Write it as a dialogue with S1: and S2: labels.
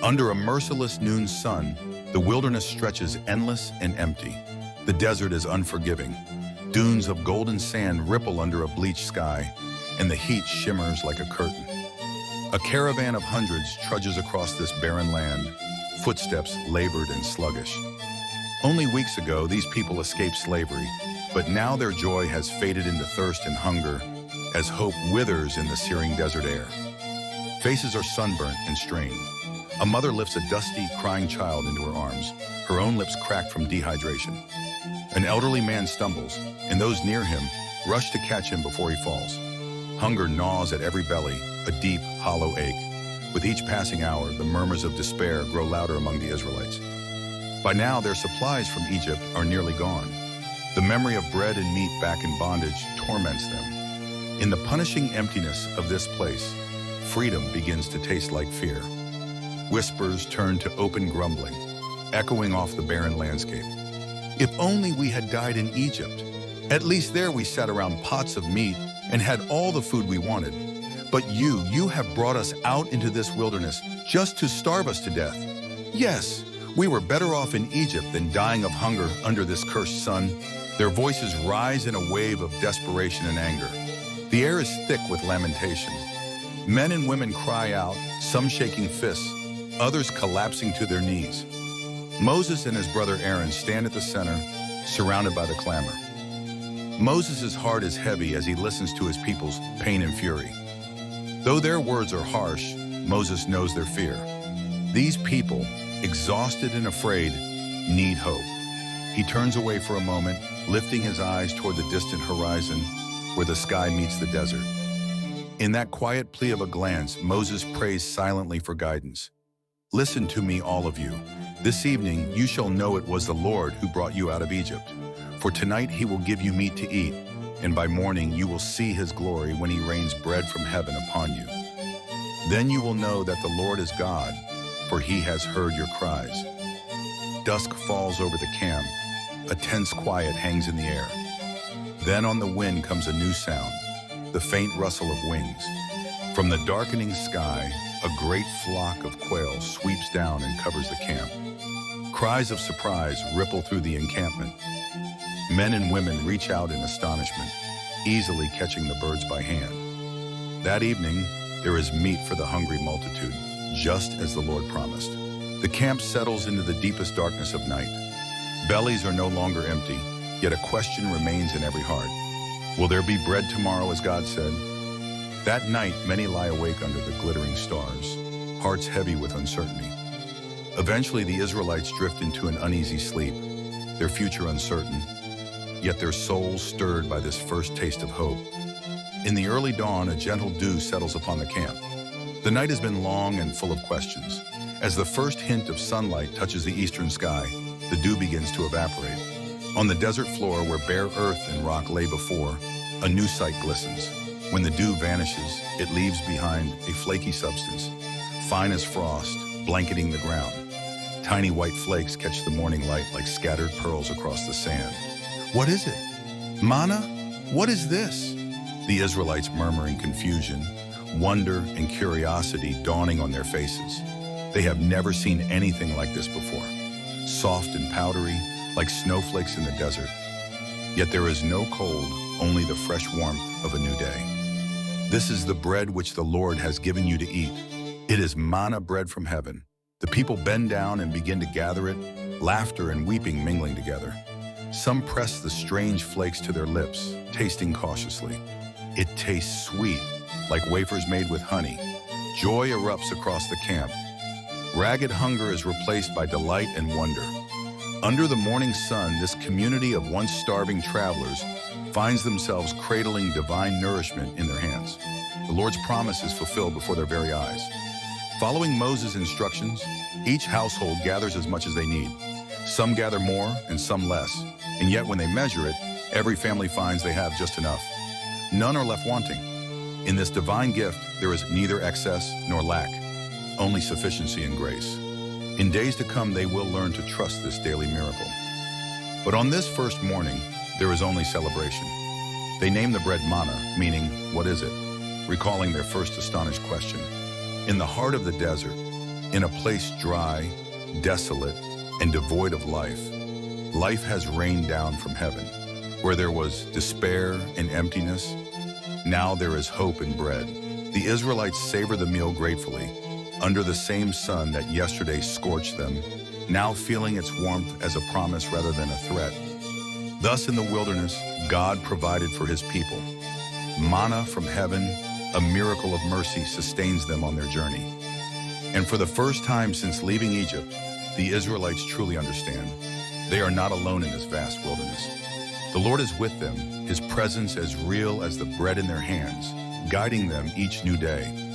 S1: Under a merciless noon sun, the wilderness stretches endless and empty. The desert is unforgiving. Dunes of golden sand ripple under a bleached sky, and the heat shimmers like a curtain. A caravan of hundreds trudges across this barren land, footsteps labored and sluggish. Only weeks ago, these people escaped slavery, but now their joy has faded into thirst and hunger as hope withers in the searing desert air. Faces are sunburnt and strained. A mother lifts a dusty, crying child into her arms, her own lips cracked from dehydration. An elderly man stumbles, and those near him rush to catch him before he falls. Hunger gnaws at every belly, a deep, hollow ache. With each passing hour, the murmurs of despair grow louder among the Israelites. By now, their supplies from Egypt are nearly gone. The memory of bread and meat back in bondage torments them. In the punishing emptiness of this place, freedom begins to taste like fear. Whispers turn to open grumbling, echoing off the barren landscape. If only we had died in Egypt. At least there we sat around pots of meat and had all the food we wanted. But you have brought us out into this wilderness just to starve us to death. Yes, we were better off in Egypt than dying of hunger under this cursed sun. Their voices rise in a wave of desperation and anger. The air is thick with lamentation. Men and women cry out, some shaking fists, others collapsing to their knees. Moses and his brother Aaron stand at the center, surrounded by the clamor. Moses' heart is heavy as he listens to his people's pain and fury. Though their words are harsh, Moses knows their fear. These people, exhausted and afraid, need hope. He turns away for a moment, lifting his eyes toward the distant horizon where the sky meets the desert. In that quiet plea of a glance, Moses prays silently for guidance. Listen to me, all of you. This evening you shall know it was the Lord who brought you out of Egypt. For tonight he will give you meat to eat, and by morning you will see his glory when he rains bread from heaven upon you. Then you will know that the Lord is God, for he has heard your cries. Dusk falls over the camp. A tense quiet hangs in the air. Then on the wind comes a new sound, the faint rustle of wings. From the darkening sky, a great flock of quail sweeps down and covers the camp. Cries of surprise ripple through the encampment. Men and women reach out in astonishment, easily catching the birds by hand. That evening, there is meat for the hungry multitude, just as the Lord promised. The camp settles into the deepest darkness of night. Bellies are no longer empty, yet a question remains in every heart. Will there be bread tomorrow, as God said? That night, many lie awake under the glittering stars, hearts heavy with uncertainty. Eventually, the Israelites drift into an uneasy sleep, their future uncertain, yet their souls stirred by this first taste of hope. In the early dawn, a gentle dew settles upon the camp. The night has been long and full of questions. As the first hint of sunlight touches the eastern sky, the dew begins to evaporate. On the desert floor, where bare earth and rock lay before, a new sight glistens. When the dew vanishes, it leaves behind a flaky substance, fine as frost, blanketing the ground. Tiny white flakes catch the morning light like scattered pearls across the sand. What is it? Manna? What is this? The Israelites murmur in confusion, wonder and curiosity dawning on their faces. They have never seen anything like this before. Soft and powdery, like snowflakes in the desert. Yet there is no cold, only the fresh warmth of a new day. This is the bread which the Lord has given you to eat. It is manna bread from heaven. The people bend down and begin to gather it, laughter and weeping mingling together. Some press the strange flakes to their lips, tasting cautiously. It tastes sweet, like wafers made with honey. Joy erupts across the camp. Ragged hunger is replaced by delight and wonder. Under the morning sun, this community of once starving travelers finds themselves cradling divine nourishment in their hands. The Lord's promise is fulfilled before their very eyes. Following Moses' instructions, each household gathers as much as they need. Some gather more and some less, and yet when they measure it, every family finds they have just enough. None are left wanting. In this divine gift, there is neither excess nor lack, only sufficiency and grace. In days to come, they will learn to trust this daily miracle. But on this first morning, there is only celebration. They name the bread manna, meaning, what is it? Recalling their first astonished question. In the heart of the desert, In a place dry, desolate, and devoid of life, life has rained down from heaven. Where there was despair and emptiness, now there is hope and bread. The Israelites savor the meal gratefully, under the same sun that yesterday scorched them, now feeling its warmth as a promise rather than a threat. Thus in the wilderness, God provided for his people. Manna from heaven, a miracle of mercy, sustains them on their journey. And for the first time since leaving Egypt, the Israelites truly understand. They are not alone in this vast wilderness. The Lord is with them, his presence as real as the bread in their hands, guiding them each new day.